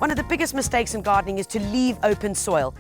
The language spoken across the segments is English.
One of the biggest mistakes in gardening is to leave open soil.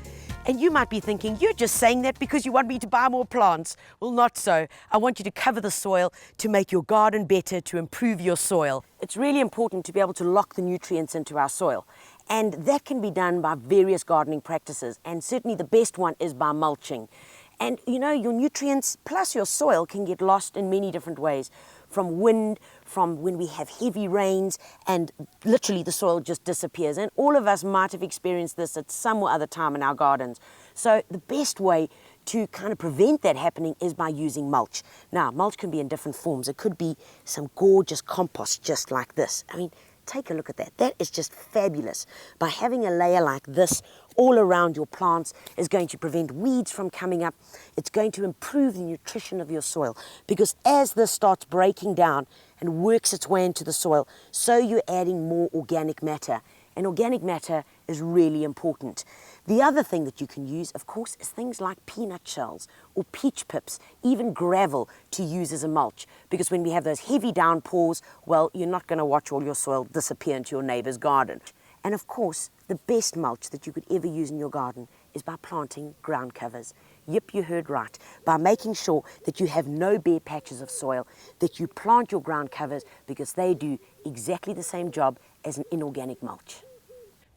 And you might be thinking, you're just saying that because you want me to buy more plants. Well, not so. I want you to cover the soil to make your garden better, to improve your soil. It's really important to be able to lock the nutrients into our soil. And that can be done by various gardening practices. And certainly the best one is by mulching. And you know, your nutrients plus your soil can get lost in many different ways. From wind, from when we have heavy rains, and literally the soil just disappears. And all of us might have experienced this at some or other time in our gardens. So the best way to kind of prevent that happening is by using mulch. Now, mulch can be in different forms. It could be some gorgeous compost just like this. I mean, take a look at that. That is just fabulous. By having a layer like this all around your plants is going to prevent weeds from coming up. It's going to improve the nutrition of your soil, because as this starts breaking down and works its way into the soil, so you're adding more organic matter. And organic matter is really important. The other thing that you can use, of course, is things like peanut shells or peach pips, even gravel to use as a mulch. Because when we have those heavy downpours, well, you're not going to watch all your soil disappear into your neighbor's garden. And of course, the best mulch that you could ever use in your garden is by planting ground covers. Yep, you heard right. By making sure that you have no bare patches of soil, that you plant your ground covers, because they do exactly the same job as an inorganic mulch.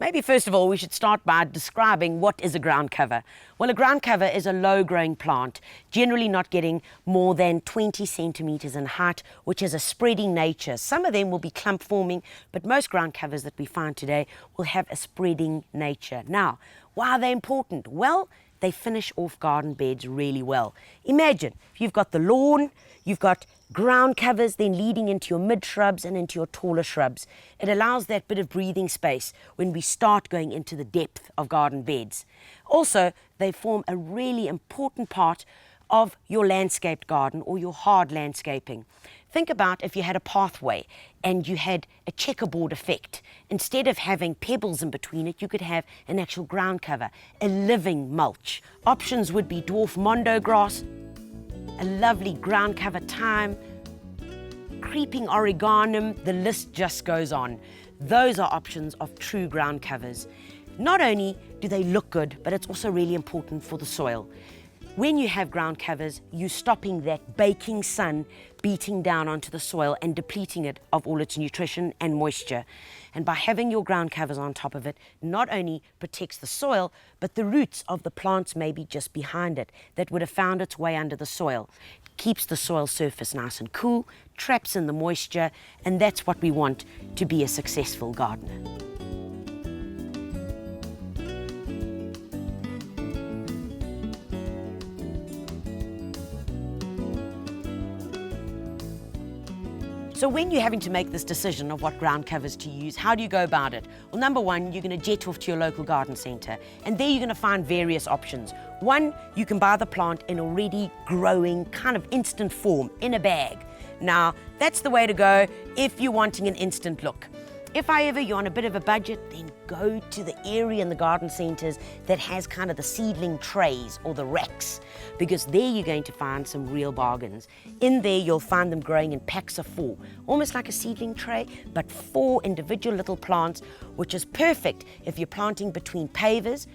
Maybe first of all we should start by describing what is a ground cover. Well, a ground cover is a low-growing plant, generally not getting more than 20 centimeters in height, which has a spreading nature. Some of them will be clump forming, but most ground covers that we find today will have a spreading nature. Now, why are they important? Well, they finish off garden beds really well. Imagine if you've got the lawn, you've got ground covers then leading into your mid-shrubs and into your taller shrubs. It allows that bit of breathing space when we start going into the depth of garden beds. Also, they form a really important part of your landscaped garden or your hard landscaping. Think about if you had a pathway and you had a checkerboard effect. Instead of having pebbles in between it, you could have an actual ground cover, a living mulch. Options would be dwarf mondo grass, a lovely ground cover thyme, creeping oreganum, the list just goes on. Those are options of true ground covers. Not only do they look good, but it's also really important for the soil. When you have ground covers, you're stopping that baking sun beating down onto the soil and depleting it of all its nutrition and moisture. And by having your ground covers on top of it, not only protects the soil, but the roots of the plants maybe just behind it that would have found its way under the soil. It keeps the soil surface nice and cool, traps in the moisture, and that's what we want to be a successful gardener. So when you're having to make this decision of what ground covers to use, how do you go about it? Well, number one, you're going to jet off to your local garden centre, and there you're going to find various options. One, you can buy the plant in already growing kind of instant form in a bag. Now, that's the way to go if you're wanting an instant look. If, however, you're on a bit of a budget, then go to the area in the garden centres that has kind of the seedling trays or the racks, because there you're going to find some real bargains. In there you'll find them growing in packs of 4, almost like a seedling tray, but 4 individual little plants, which is perfect if you're planting between pavers,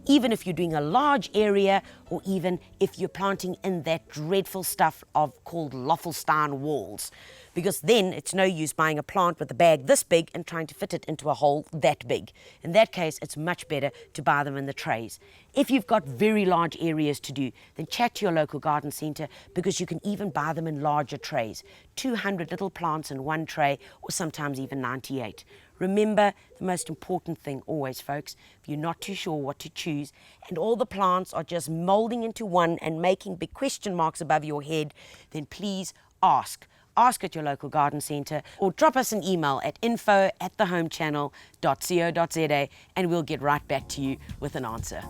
even if you're doing a large area, or even if you're planting in that dreadful stuff called Loffelstein walls. Because then it's no use buying a plant with a bag this big and trying to fit it into a hole that big. In that case, it's much better to buy them in the trays. If you've got very large areas to do, then chat to your local garden centre, because you can even buy them in larger trays. 200 little plants in one tray, or sometimes even 98. Remember, the most important thing always, folks, if you're not too sure what to choose and all the plants are just moulding into one and making big question marks above your head, then please ask. Ask at your local garden centre, or drop us an email at info@thehomechannel.co.za and we'll get right back to you with an answer.